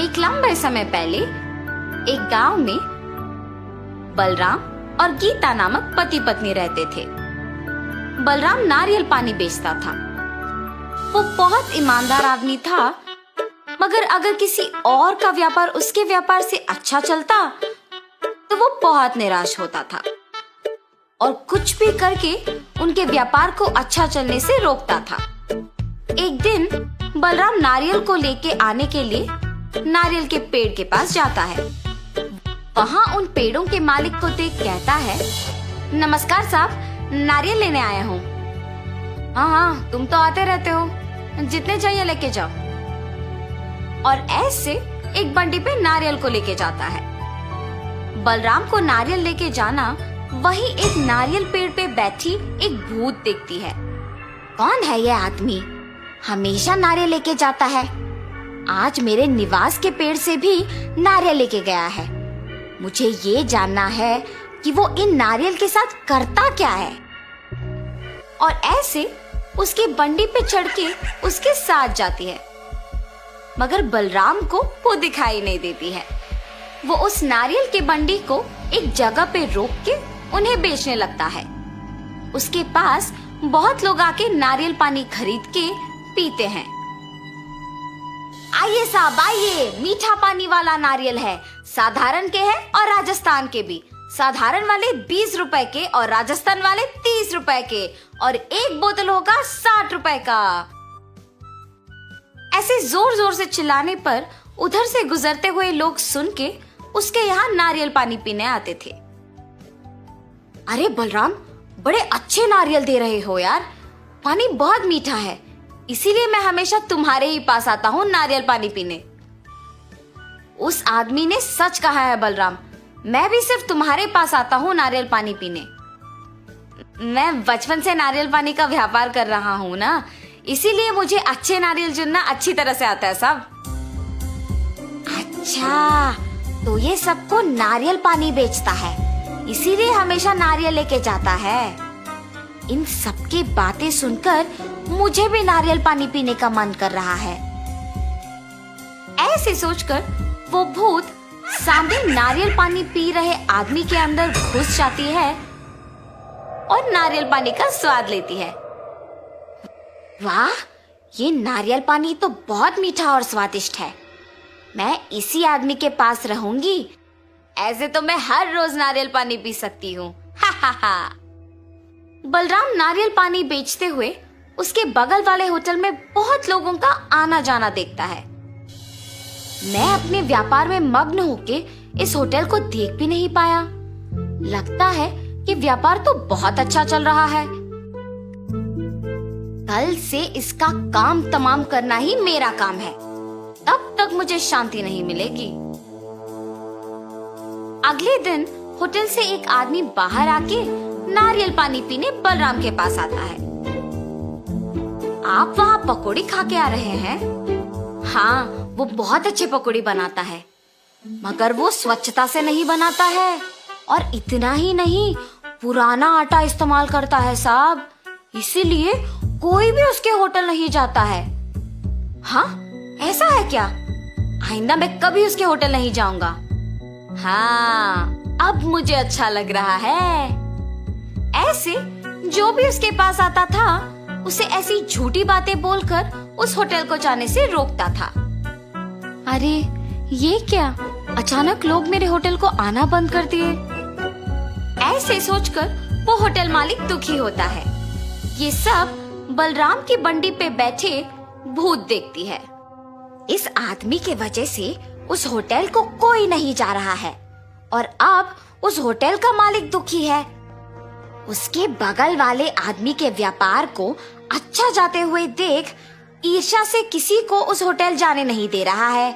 एक लंबे समय पहले एक गांव में बलराम और गीता नामक पति पत्नी रहते थे। बलराम नारियल पानी बेचता था। वो बहुत ईमानदार आदमी था, मगर अगर किसी और का व्यापार उसके व्यापार से अच्छा चलता तो वो बहुत निराश होता था और कुछ भी करके उनके व्यापार को अच्छा चलने से रोकता था। एक दिन बलराम नारियल को लेके आने के लिए नारियल के पेड़ के पास जाता है। वहाँ उन पेड़ों के मालिक को देख कहता है, नमस्कार साहब, नारियल लेने आया हूँ। हाँ, तुम तो आते रहते हो, जितने चाहिए लेके जाओ। और ऐसे एक बंडी पे नारियल को लेके जाता है। बलराम को नारियल लेके जाना वहीं एक नारियल पेड़ पे बैठी एक भूत देखती है। कौन है ये आदमी? हमेशा नारियल लेके जाता है। आज मेरे निवास के पेड़ से भी नारियल लेके गया है। मुझे ये जानना है कि वो इन नारियल के साथ करता क्या है। और ऐसे उसकी बंडी पे चढ़ के उसके साथ जाती है, मगर बलराम को वो दिखाई नहीं देती है। वो उस नारियल की बंडी को एक जगह पे रोक के उन्हें बेचने लगता है। उसके पास बहुत लोग आके नारियल पानी खरीद के पीते हैं। आइए साहब आइए, मीठा पानी वाला नारियल है, साधारण के हैं और राजस्थान के भी। साधारण वाले 20 रुपए के और राजस्थान वाले 30 रुपए के, और एक बोतल होगा 60 रुपए का। ऐसे जोर जोर से चिल्लाने पर उधर से गुजरते हुए लोग सुन के उसके यहाँ नारियल पानी पीने आते थे। अरे बलराम, बड़े अच्छे नारियल दे रहे हो यार, पानी बहुत मीठा है, इसीलिए मैं हमेशा तुम्हारे ही पास आता हूँ नारियल पानी पीने। उस आदमी ने सच कहा है बलराम, मैं भी सिर्फ तुम्हारे पास आता हूँ नारियल पानी पीने। मैं बचपन से नारियल पानी का व्यापार कर रहा हूँ ना, इसीलिए मुझे अच्छे नारियल चुनना अच्छी तरह से आता है साहब। अच्छा, तो ये सबको नारियल पानी बेचता है, इसीलिए हमेशा नारियल लेके जाता है। इन सबकी बातें सुनकर मुझे भी नारियल पानी पीने का मन कर रहा है। ऐसे सोचकर वो भूत सामने नारियल पानी पी रहे आदमी के अंदर घुस जाती है और नारियल पानी का स्वाद लेती है। वाह, ये नारियल पानी तो बहुत मीठा और स्वादिष्ट है। मैं इसी आदमी के पास रहूंगी, ऐसे तो मैं हर रोज नारियल पानी पी सकती हूँ। हा हा हा। बलराम नारियल पानी बेचते हुए उसके बगल वाले होटल में बहुत लोगों का आना जाना देखता है। मैं अपने व्यापार में मग्न होके इस होटल को देख भी नहीं पाया। लगता है कि व्यापार तो बहुत अच्छा चल रहा है। कल से इसका काम तमाम करना ही मेरा काम है, तब तक मुझे शांति नहीं मिलेगी। अगले दिन होटल से एक आदमी बाहर आके नारियल पानी पीने बलराम के पास आता है। आप वहाँ पकौड़ी खा के आ रहे हैं? हाँ, वो बहुत अच्छे पकौड़ी बनाता है, मगर वो स्वच्छता से नहीं बनाता है, और इतना ही नहीं, पुराना आटा इस्तेमाल करता है साहब, इसीलिए कोई भी उसके होटल नहीं जाता है। हाँ, ऐसा है क्या? आइंदा मैं कभी उसके होटल नहीं जाऊंगा। हाँ, अब मुझे अच्छा लग रहा है। ऐसे जो भी उसके पास आता था उसे ऐसी झूठी बातें बोलकर उस होटल को जाने से रोकता था। अरे ये क्या, अचानक लोग मेरे होटल को आना बंद कर दिए। ऐसे सोचकर वो होटल मालिक दुखी होता है। ये सब बलराम की बंडी पे बैठे भूत देखती है। इस आदमी के वजह से उस होटल को कोई नहीं जा रहा है, और अब उस होटल का मालिक दुखी है। उसके बगल वाले आदमी के व्यापार को अच्छा जाते हुए देख ईर्ष्या से किसी को उस होटल जाने नहीं दे रहा है।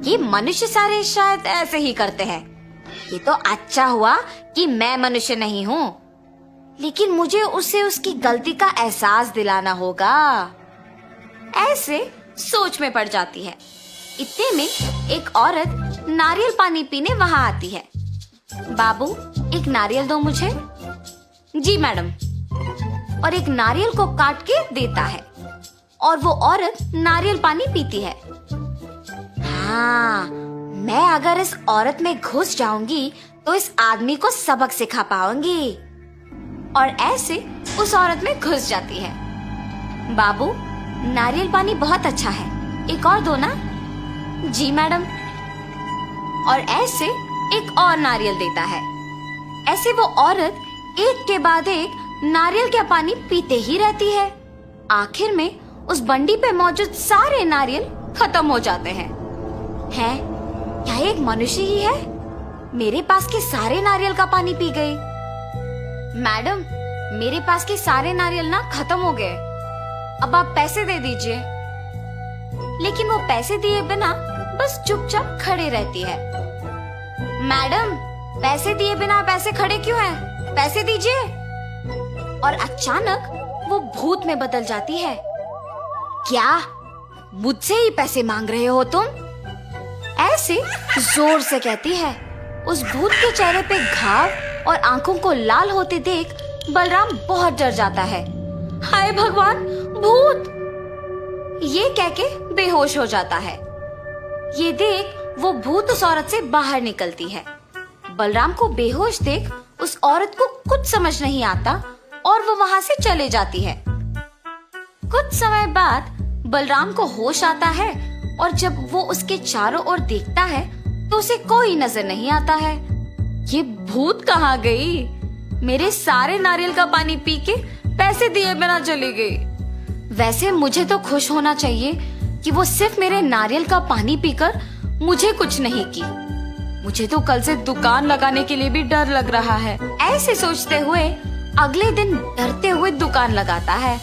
ये मनुष्य सारे शायद ऐसे ही करते हैं। ये तो अच्छा हुआ कि मैं मनुष्य नहीं हूँ, लेकिन मुझे उसे उसकी गलती का एहसास दिलाना होगा। ऐसे सोच में पड़ जाती है। इतने में एक औरत नारियल पानी पीने वहाँ आती है। बाबू, एक नारियल दो मुझे। जी मैडम। और एक नारियल को काट के देता है, और वो औरत नारियल पानी पीती है। हाँ, हाँ, मैं अगर इस औरत में घुस जाऊंगी तो इस आदमी को सबक सिखा पाऊंगी। और ऐसे उस औरत में घुस जाती है। बाबू, नारियल पानी बहुत अच्छा है, एक और दो ना। जी मैडम। और ऐसे एक और नारियल देता है। ऐसे वो औरत एक के बाद एक नारियल का पानी पीते ही रहती है। आखिर में उस बंडी पे मौजूद सारे नारियल खत्म हो जाते हैं। क्या एक मनुष्य ही है? मेरे पास के सारे नारियल का पानी पी गई। मैडम, मेरे पास के सारे नारियल ना खत्म हो गए, अब आप पैसे दे दीजिए। लेकिन वो पैसे दिए बिना बस चुपचाप खड़े रहती है। मैडम, पैसे दिए बिना आप ऐसे खड़े क्यों हैं? पैसे दीजिए। और अचानक वो भूत में बदल जाती है। क्या मुझसे ही पैसे मांग रहे हो तुम? ऐसे जोर से कहती है। उस भूत के चेहरे पे घाव और आंखों को लाल होते देख बलराम बहुत डर जाता है। हाय भगवान, भूत! ये कह के बेहोश हो जाता है। ये देख वो भूत उस औरत से बाहर निकलती है। बलराम को बेहोश देख उस औरत को कुछ समझ नहीं आता और वो वहां से चले जाती है। कुछ समय बाद बलराम को होश आता है और जब वो उसके चारों ओर देखता है तो उसे कोई नजर नहीं आता है। ये भूत कहाँ गई? मेरे सारे नारियल का पानी पी के पैसे दिए बिना चली गई। वैसे मुझे तो खुश होना चाहिए कि वो सिर्फ मेरे नारियल का पानी पीकर मुझे कुछ नहीं की। मुझे तो कल से दुकान लगाने के लिए भी डर लग रहा है। ऐसे सोचते हुए अगले दिन डरते हुए दुकान लगाता है।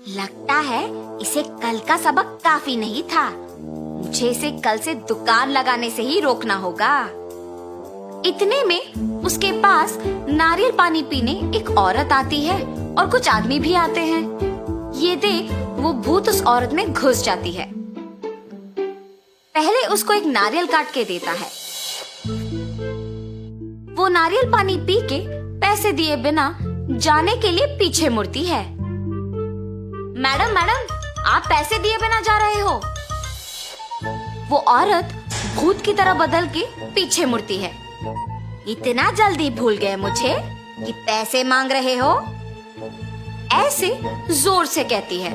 लगता है इसे कल का सबक काफी नहीं था। मुझे इसे कल से दुकान लगाने से ही रोकना होगा। इतने में उसके पास नारियल पानी पीने एक औरत आती है और कुछ आदमी भी आते हैं। ये देख वो भूत उस औरत में घुस जाती है। पहले उसको एक नारियल काट के देता है। वो नारियल पानी पी के पैसे दिए बिना जाने के लिए पीछे मुड़ती है। मैडम, मैडम, आप पैसे दिए बिना जा रहे हो? वो औरत भूत की तरह बदल के पीछे मुड़ती है। इतना जल्दी भूल गए मुझे कि पैसे मांग रहे हो? ऐसे जोर से कहती है।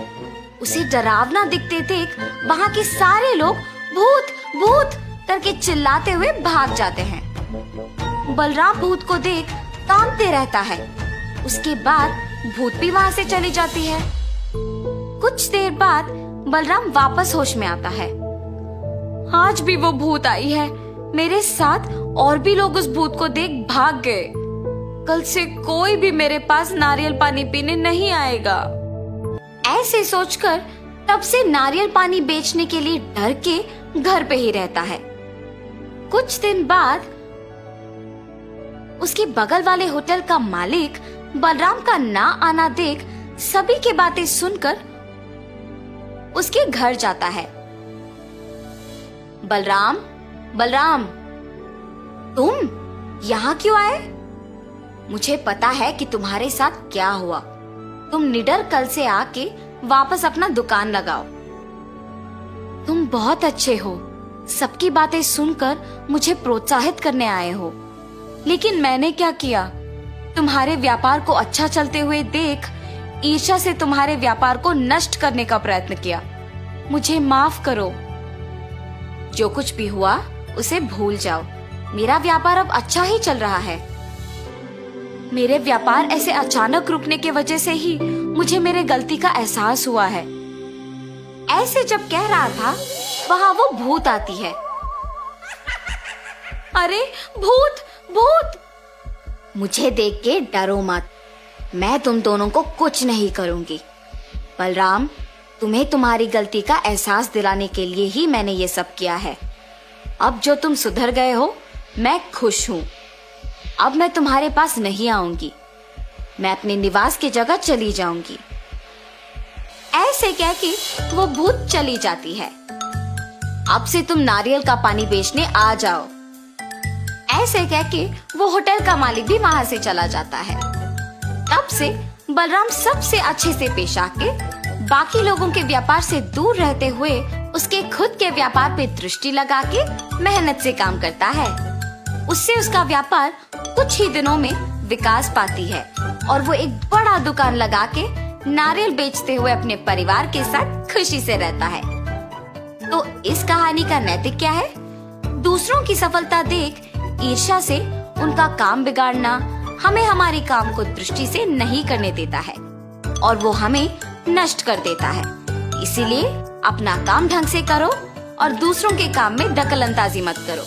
उसे डरावना दिखते देख वहाँ के सारे लोग भूत भूत करके चिल्लाते हुए भाग जाते हैं। बलराम भूत को देख कांपते रहता है। उसके बाद भूत भी वहाँ से चली जाती है। कुछ देर बाद बलराम वापस होश में आता है। आज भी वो भूत आई है। मेरे साथ और भी लोग उस भूत को देख भाग गए। कल से कोई भी मेरे पास नारियल पानी पीने नहीं आएगा। ऐसे सोचकर तब से नारियल पानी बेचने के लिए डर के घर पे ही रहता है। कुछ दिन बाद उसके बगल वाले होटल का मालिक बलराम का ना आना देख सभी की बातें सुनकर उसके घर जाता है। बलराम, बलराम, तुम यहाँ क्यों आए? मुझे पता है कि तुम्हारे साथ क्या हुआ। तुम निडर कल से आके वापस अपना दुकान लगाओ। तुम बहुत अच्छे हो। सबकी बातें सुनकर मुझे प्रोत्साहित करने आए हो। लेकिन मैंने क्या किया? तुम्हारे व्यापार को अच्छा चलते हुए देख ईर्ष्या से तुम्हारे व्यापार को नष्ट करने का प्रयत्न किया। मुझे माफ करो। जो कुछ भी हुआ उसे भूल जाओ। मेरा व्यापार अब अच्छा ही चल रहा है। मेरे व्यापार ऐसे अचानक रुकने के वजह से ही मुझे मेरे गलती का एहसास हुआ है। ऐसे जब कह रहा था वहां वो भूत आती है। अरे भूत, भूत! मुझे देख के डरो मत। मैं तुम दोनों को कुछ नहीं करूंगी। बलराम, तुम्हें तुम्हारी गलती का एहसास दिलाने के लिए ही मैंने ये सब किया है। अब जो तुम सुधर गए हो, मैं खुश हूँ। अब मैं तुम्हारे पास नहीं आऊंगी। मैं अपने निवास की जगह चली जाऊंगी। ऐसे कह के वो भूत चली जाती है। अब से तुम नारियल का पानी बेचने आ जाओ। ऐसे कह के वो होटल का मालिक भी वहां से चला जाता है। तब से बलराम सबसे अच्छे से पेश आके बाकी लोगों के व्यापार से दूर रहते हुए उसके खुद के व्यापार पे दृष्टि लगा के मेहनत से काम करता है। उससे उसका व्यापार कुछ ही दिनों में विकास पाती है और वो एक बड़ा दुकान लगा के नारियल बेचते हुए अपने परिवार के साथ खुशी से रहता है। तो इस कहानी का नैतिक क्या है? दूसरों की सफलता देख ईर्ष्या से उनका काम बिगाड़ना हमें हमारे काम को दृष्टि से नहीं करने देता है और वो हमें नष्ट कर देता है। इसीलिए अपना काम ढंग से करो और दूसरों के काम में दखल अंदाजी मत करो।